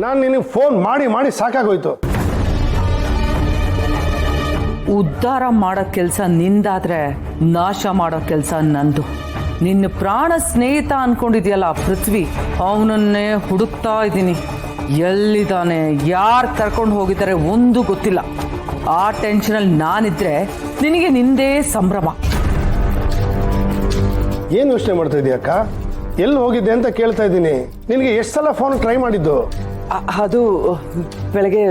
ನಾನು ನಿನಗೆ ಫೋನ್ ಮಾಡಿ ಮಾಡಿ ಸಾಕಾಗೋಯ್ತು. ಉದ್ಧಾರ ಮಾಡೋ ಕೆಲಸ ನಿಂದಾದ್ರೆ ನಾಶ ಮಾಡೋ ಕೆಲಸ ನಂದು. ನಿನ್ನ ಪ್ರಾಣ ಸ್ನೇಹಿತ ಅನ್ಕೊಂಡಿದ್ಯಲ್ಲ ಪೃಥ್ವಿ, ಅವನನ್ನೇ ಹುಡುಕ್ತಾ ಇದ್ದೀನಿ. ಎಲ್ಲಿದ್ದಾನೆ, ಯಾರು ಕರ್ಕೊಂಡು ಹೋಗಿದ್ದಾರೆ ಒಂದು ಗೊತ್ತಿಲ್ಲ. ಆ ಟೆನ್ಷನಲ್ಲಿ ನಾನಿದ್ರೆ ನಿನಗೆ ನಿಂದೇ ಸಂಭ್ರಮ. ಏನು ಯೋಚನೆ ಮಾಡ್ತಾ ಇದೀಯ ಅಕ್ಕ? ಎಲ್ಲಿ ಹೋಗಿದ್ದೆ ಅಂತ ಕೇಳ್ತಾ ಇದ್ದೀನಿ. ನಿನಗೆ ಎಷ್ಟು ಸಲ ಫೋನ್ ಟ್ರೈ ಮಾಡಿದ್ದು? ಅದು ಬೆಳಗ್ಗೆ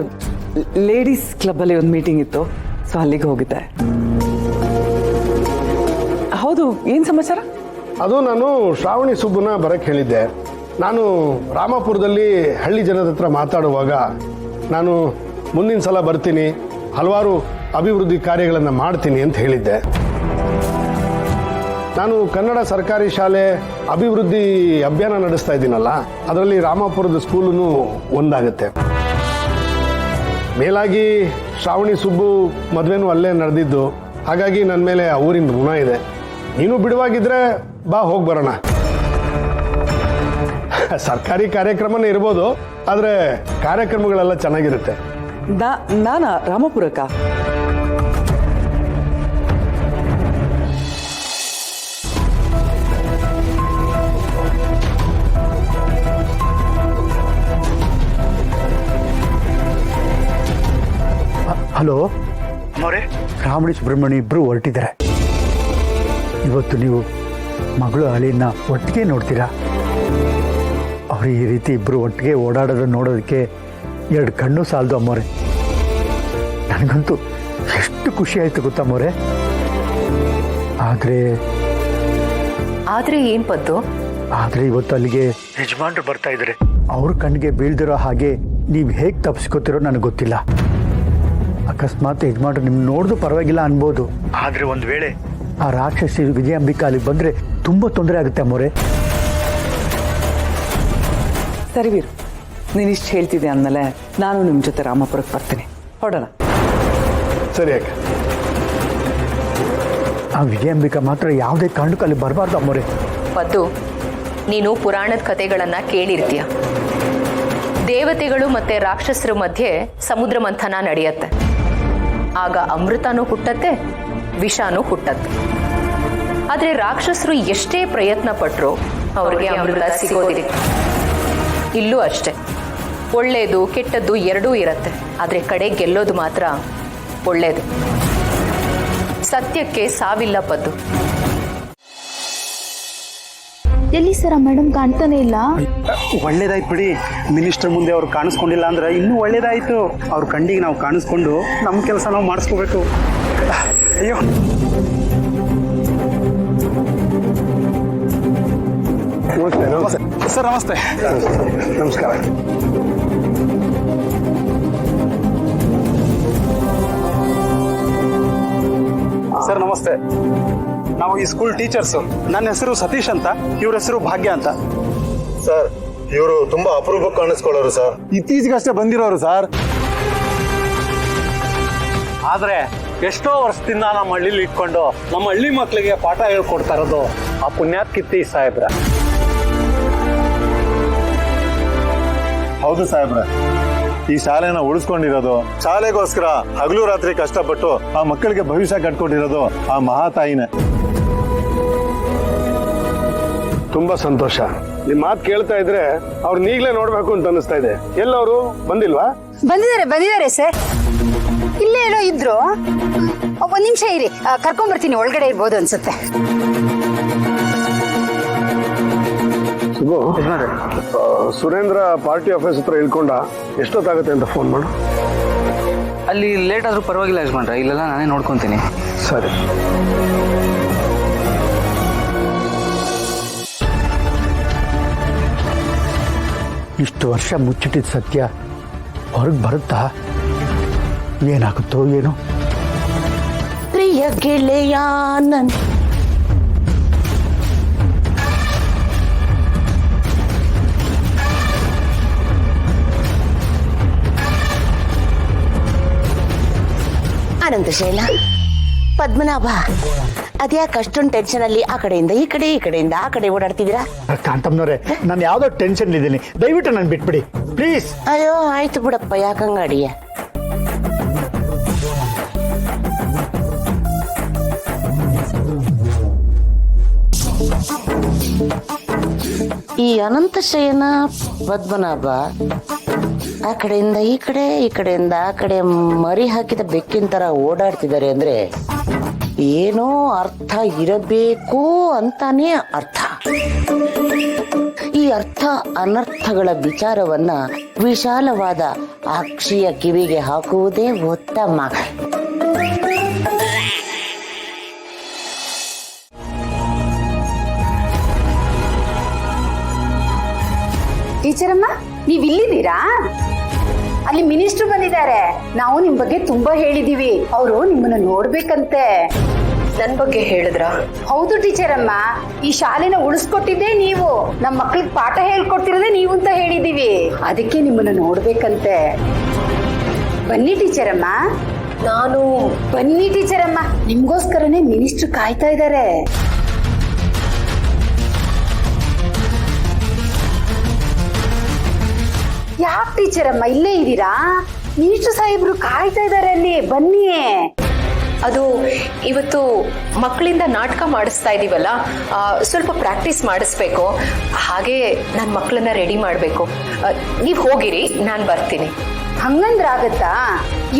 ಲೇಡೀಸ್ ಕ್ಲಬ್ಬಲ್ಲಿ ಒಂದು ಮೀಟಿಂಗ್ ಇತ್ತು, ಸೊ ಅಲ್ಲಿಗೆ ಹೋಗಿದ್ದೆ. ಹೌದು, ಏನು ಸಮಾಚಾರ? ಅದು ನಾನು ಶ್ರಾವಣಿ ಸುಬ್ಬನ ಬರಕ್ಕೆ ಹೇಳಿದ್ದೆ. ನಾನು ರಾಮಾಪುರದಲ್ಲಿ ಹಳ್ಳಿ ಜನದ ಹತ್ರ ಮಾತಾಡುವಾಗ ನಾನು ಮುಂದಿನ ಸಲ ಬರ್ತೀನಿ, ಹಲವಾರು ಅಭಿವೃದ್ಧಿ ಕಾರ್ಯಗಳನ್ನು ಮಾಡ್ತೀನಿ ಅಂತ ಹೇಳಿದ್ದೆ. ನಾನು ಕನ್ನಡ ಸರ್ಕಾರಿ ಶಾಲೆ ಅಭಿವೃದ್ಧಿ ಅಭಿಯಾನ ನಡೆಸ್ತಾ ಇದ್ದೀನಲ್ಲ, ಅದರಲ್ಲಿ ರಾಮಾಪುರದ ಸ್ಕೂಲೂ ಒಂದಾಗುತ್ತೆ. ಮೇಲಾಗಿ ಶ್ರಾವಣಿ ಸುಬ್ಬು ಮದುವೆನೂ ಅಲ್ಲೇ ನಡೆದಿದ್ದು, ಹಾಗಾಗಿ ನನ್ನ ಮೇಲೆ ಆ ಊರಿನ ಋಣ ಇದೆ. ನೀನು ಬಿಡುವಾಗಿದ್ರೆ ಬಾ, ಹೋಗಿ ಬರೋಣ. ಸರ್ಕಾರಿ ಕಾರ್ಯಕ್ರಮನೇ ಇರ್ಬೋದು, ಆದರೆ ಕಾರ್ಯಕ್ರಮಗಳೆಲ್ಲ ಚೆನ್ನಾಗಿರುತ್ತೆ. ನಾನಾ ರಾಮಪುರಕ್ಕ? ಹಲೋ ಅಮ್ಮವ್ರೆ, ರಾಮಣಿ ಸುಬ್ರಹ್ಮಣ್ಯ ಇಬ್ಬರು ಹೊರಟಿದ್ದಾರೆ. ಇವತ್ತು ನೀವು ಮಗಳು ಅಳಿನ ಒಟ್ಟಿಗೆ ನೋಡ್ತೀರಾ? ಅವ್ರು ಈ ರೀತಿ ಇಬ್ಬರು ಒಟ್ಟಿಗೆ ಓಡಾಡೋದನ್ನು ನೋಡೋದಕ್ಕೆ 2 ಕಣ್ಣು ಸಾಲದು ಅಮ್ಮವ್ರೆ. ನನಗಂತೂ ಎಷ್ಟು ಖುಷಿ ಆಯಿತು ಗೊತ್ತಾ ಅಮ್ಮವ್ರೆ. ಆದರೆ ಏನು ಪದ್ದು? ಆದರೆ ಇವತ್ತು ಅಲ್ಲಿಗೆ ಯಜಮಾನ್ರು ಬರ್ತಾ ಇದ್ದಾರೆ. ಅವ್ರ ಕಣ್ಣಿಗೆ ಬೀಳ್ದಿರೋ ಹಾಗೆ ನೀವು ಹೇಗೆ ತಪ್ಪಿಸ್ಕೋತಿರೋ ನನಗೆ ಗೊತ್ತಿಲ್ಲ. ಅಕಸ್ಮಾತ್ ಯಜಮಾನ್ರು ನಿಮ್ಗೆ ನೋಡಿದ್ರು ಪರವಾಗಿಲ್ಲ ಅನ್ಬೋದು, ಆದರೆ ಒಂದು ವೇಳೆ ಆ ರಾಕ್ಷಸಿ ವಿಜಯಾಂಬಿಕಾ ಅಲ್ಲಿಗೆ ಬಂದರೆ ತುಂಬ ತೊಂದರೆ ಆಗುತ್ತೆ ಅಮ್ಮವ್ರೆ. ಸರಿ ವೀರು, ನೀನಿಷ್ಟು ಹೇಳ್ತಿದ್ದೆ ಅಂದಮೇಲೆ ನಾನು ನಿಮ್ಮ ಜೊತೆ ರಾಮಪುರಕ್ಕೆ ಬರ್ತೀನಿ. ಹೊಡೋಣ. ಸರಿ ಯಾಕೆ? ಆ ವಿಜಯಾಂಬಿಕಾ ಮಾತ್ರ ಯಾವುದೇ ಕಾರಣಕ್ಕೂ ಅಲ್ಲಿ ಬರಬಾರ್ದು ಅಮ್ಮವ್ರೆ. ಪದ್ದು, ನೀನು ಪುರಾಣದ ಕಥೆಗಳನ್ನು ಕೇಳಿರ್ತೀಯ. ದೇವತೆಗಳು ಮತ್ತು ರಾಕ್ಷಸರ ಮಧ್ಯೆ ಸಮುದ್ರ ಮಂಥನ ನಡೆಯುತ್ತೆ. ಆಗ ಅಮೃತನೂ ಹುಟ್ಟತ್ತೆ, ವಿಷನೂ ಹುಟ್ಟತ್ತೆ. ಆದರೆ ರಾಕ್ಷಸರು ಎಷ್ಟೇ ಪ್ರಯತ್ನ ಪಟ್ಟರು ಅವ್ರಿಗೆ ಅಮೃತ ಸಿಗೋದಿಲ್ಲ. ಇಲ್ಲೂ ಅಷ್ಟೆ, ಒಳ್ಳೆಯದು ಕೆಟ್ಟದ್ದು ಎರಡೂ ಇರುತ್ತೆ. ಆದರೆ ಕಡೆ ಗೆಲ್ಲೋದು ಮಾತ್ರ ಒಳ್ಳೆಯದು. ಸತ್ಯಕ್ಕೆ ಸಾವಿಲ್ಲ ಪದ್ದು. ಎಲ್ಲಿ ಸರ ಮೇಡಮ್ ಕಾಣ್ತಾನೆ ಇಲ್ಲ? ಒಳ್ಳೇದಾಯ್ತು ಬಿಡಿ, ಮಿನಿಸ್ಟರ್ ಮುಂದೆ ಅವ್ರು ಕಾಣಿಸ್ಕೊಂಡಿಲ್ಲ ಅಂದ್ರೆ ಇನ್ನೂ ಒಳ್ಳೇದಾಯ್ತು. ಅವ್ರ ಕಂಡಿಗೆ ನಾವು ಕಾಣಿಸ್ಕೊಂಡು ನಮ್ಮ ಕೆಲಸ ನಾವು ಮಾಡಿಸ್ಕೋಬೇಕು. ಅಯ್ಯೋ, ನಮಸ್ತೆ. ಸರ್ ನಮಸ್ತೆ. ನಮಸ್ಕಾರ. ಸರ್ ನಮಸ್ತೆ. ನಾವು ಈ ಸ್ಕೂಲ್ ಟೀಚರ್ಸು. ನನ್ನ ಹೆಸರು ಸತೀಶ್ ಅಂತ, ಇವ್ರ ಹೆಸರು ಭಾಗ್ಯ ಅಂತ. ಸರ್, ಇವರು ತುಂಬಾ ಅಪರೂಪಕ್ಕೆ ಕಾಣಿಸ್ಕೊಳ್ಳೋರು ಸರ್. ಇತ್ತೀಚೆಗಷ್ಟೇ ಬಂದಿರೋರು ಸರ್. ಆದ್ರೆ ಎಷ್ಟೋ ವರ್ಷದಿಂದ ನಮ್ಮ ಹಳ್ಳಿಲಿ ಇಟ್ಕೊಂಡು ನಮ್ಮ ಹಳ್ಳಿ ಮಕ್ಕಳಿಗೆ ಪಾಠ ಹೇಳ್ಕೊಡ್ತಾ ಇರೋದು ಆ ಪುಣ್ಯಾತ್ಕಿತ್ತಿ ಸಾಹೇಬ್ರ. ಹೌದು ಸಾಹೇಬ್ರೆ, ಈ ಶಾಲೆನ ಉಳಿಸ್ಕೊಂಡಿರೋದು, ಶಾಲೆಗೋಸ್ಕರ ಹಗಲು ರಾತ್ರಿ ಕಷ್ಟಪಟ್ಟು ಆ ಮಕ್ಕಳಿಗೆ ಭವಿಷ್ಯ ಕಟ್ಕೊಟ್ಟಿರೋದು ಆ ಮಹಾತಾಯಿನೇ. ತುಂಬಾ ಸಂತೋಷ. ನಿಮ್ ಮಾತು ಕೇಳ್ತಾ ಇದ್ರೆ ಅವ್ರನ್ನ ಈಗಲೇ ನೋಡ್ಬೇಕು ಅಂತ ಅನಿಸ್ತಾ ಇದೆ. ಎಲ್ಲವರು ಬಂದಿಲ್ವಾ? ಬಂದಿದ್ದಾರೆ ಸರ್. ಇಲ್ಲೇ ಏನೋ ಇದ್ರು. ಒಂದ್ ನಿಮಿಷ ಇರಿ, ಕರ್ಕೊಂಡ್ಬರ್ತೀನಿ. ಒಳಗಡೆ ಇರ್ಬೋದು ಅನ್ಸುತ್ತೆ. ಸುಬ್ಬು, ಸುರೇಂದ್ರ ಪಾರ್ಟಿ ಆಫೀಸ್ ಹತ್ರ ಇಳ್ಕೊಂಡ. ಎಷ್ಟೊತ್ತಾಗುತ್ತೆ ಅಂತ ಫೋನ್ ಮಾಡು. ಅಲ್ಲಿ ಲೇಟ್ ಆದ್ರೂ ಪರವಾಗಿಲ್ಲ ಯಜಮಾನ್ರೆ, ಇಲ್ಲೆಲ್ಲ ನಾನೇ ನೋಡ್ಕೊಂತೀನಿ. ಸರಿ. ಇಷ್ಟು ವರ್ಷ ಮುಚ್ಚಿಟ್ಟಿದ್ದ ಸತ್ಯ ಹೊರಗೆ ಬರುತ್ತಾ? ಏನಾಗುತ್ತೋ ಏನೋ. ಪ್ರಿಯ ಗೆಳೆಯ ನನ್ ಅನಂತ ಶೈಲ, ಪದ್ಮನಾಭ, ಅದ್ಯಾಕೆ ಅಷ್ಟೊಂದು ಟೆನ್ಷನ್ ಅಲ್ಲಿ ಆ ಕಡೆಯಿಂದ ಈ ಕಡೆ ಈ ಕಡೆಯಿಂದ ಆ ಕಡೆ ಓಡಾಡ್ತಿದ್ದೀರಾ? ಕಾಂತಮ್ಮನವ್ರೆ, ನಾನು ಯಾವುದೋ ಟೆನ್ಷನ್ ಇದ್ದೀನಿ, ದಯವಿಟ್ಟು ನಾನು ಬಿಟ್ಬಿಡಿ ಪ್ಲೀಸ್. ಅಯ್ಯೋ ಆಯ್ತು ಬಿಡಪ್ಪ, ಯಾಕಂಗ ಅಡಿಯ. ಈ ಅನಂತ ಶಯನ ಪದ್ಮನಾಭ ಆ ಕಡೆಯಿಂದ ಈ ಕಡೆ ಈ ಕಡೆಯಿಂದ ಆ ಕಡೆ ಮರಿ ಹಾಕಿದ ಬೆಕ್ಕಿನ ತರ ಓಡಾಡ್ತಿದ್ದಾರೆ ಅಂದ್ರೆ ಏನೋ ಅರ್ಥ ಇರಬೇಕು ಅಂತಾನೆ ಅರ್ಥ. ಈ ಅರ್ಥ ಅನರ್ಥಗಳ ವಿಚಾರವನ್ನ ವಿಶಾಲವಾದ ಅಕ್ಷಿಯ ಕಿವಿಗೆ ಹಾಕುವುದೇ ಉತ್ತಮ. ಟೀಚರಮ್ಮ, ನೀವ್ ಇಲ್ಲಿದ್ದೀರಾ? ಅಲ್ಲಿ ಮಿನಿಸ್ಟ್ರು ಬಂದಿದ್ದಾರೆ. ನಾವು ನಿಮ್ ಬಗ್ಗೆ ತುಂಬಾ ಹೇಳಿದೀವಿ. ಅವರು ನಿಮ್ಮನ್ನ ನೋಡ್ಬೇಕಂತೆ. ನನ್ ಬಗ್ಗೆ ಹೇಳಿದ್ರ? ಹೌದು ಟೀಚರಮ್ಮ, ಈ ಶಾಲೆನ ಉಳಿಸ್ಕೊಟ್ಟಿದ್ದೇ ನೀವು, ನಮ್ಮ ಮಕ್ಳಿಗೆ ಪಾಠ ಹೇಳ್ಕೊಡ್ತಿರೋದೇ ನೀವು ಅಂತ ಹೇಳಿದೀವಿ. ಅದಕ್ಕೆ ನಿಮ್ಮನ್ನ ನೋಡ್ಬೇಕಂತೆ. ಬನ್ನಿ ಟೀಚರಮ್ಮ. ಬನ್ನಿ ಟೀಚರಮ್ಮ, ನಿಮ್ಗೋಸ್ಕರನೇ ಮಿನಿಸ್ಟ್ರು ಕಾಯ್ತಾ ಇದ್ದಾರೆ. ಯಾಕೆ ಟೀಚರಮ್ಮ ಇಲ್ಲೇ ಇದ್ದೀರಾ? ಮಿನಿಸ್ಟ್ರು ಸಾಹೇಬ್ರು ಕಾಯ್ತಾ ಇದ್ದಾರೆ ಅಲ್ಲಿ, ಬನ್ನಿ. ಅದು ಇವತ್ತು ಮಕ್ಕಳಿಂದ ನಾಟಕ ಮಾಡಿಸ್ತಾ ಇದೀವಲ್ಲ, ಸ್ವಲ್ಪ ಪ್ರಾಕ್ಟೀಸ್ ಮಾಡಿಸ್ಬೇಕು. ಹಾಗೆ ನನ್ನ ಮಕ್ಕಳನ್ನ ರೆಡಿ ಮಾಡಬೇಕು. ನೀವು ಹೋಗಿರಿ, ನಾನು ಬರ್ತೀನಿ. ಹಂಗಂದ್ರಾಗತ್ತಾ?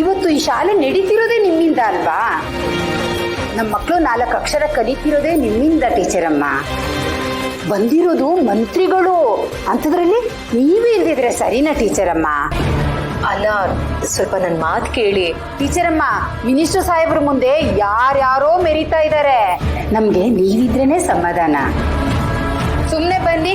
ಇವತ್ತು ಈ ಶಾಲೆ ನಡೀತಿರೋದೇ ನಿಮ್ಮಿಂದ ಅಲ್ವಾ? ನಮ್ಮ ಮಕ್ಕಳು 4 ಅಕ್ಷರ ಕಲಿತಿರೋದೇ ನಿಮ್ಮಿಂದ ಟೀಚರಮ್ಮ. ಬಂದಿರೋದು ಮಂತ್ರಿಗಳು, ಅಂಥದ್ರಲ್ಲಿ ನೀವೇ ಇಲ್ದಿದ್ರೆ ಸರಿನಾ ಟೀಚರಮ್ಮ? ಅಲ್ಲ, ಸ್ವಲ್ಪ ನನ್ನ ಮಾತು ಕೇಳಿ ಟೀಚರಮ್ಮ. ಮಿನಿಸ್ಟರ್ ಸಾಹೇಬ್ರ ಮುಂದೆ ಯಾರ್ಯಾರೋ ಮೆರೀತಾ ಇದ್ದಾರೆ. ನಮ್ಗೆ ನೀವಿದ್ರೇನೆ ಸಮಾಧಾನ. ಸುಮ್ನೆ ಬನ್ನಿ.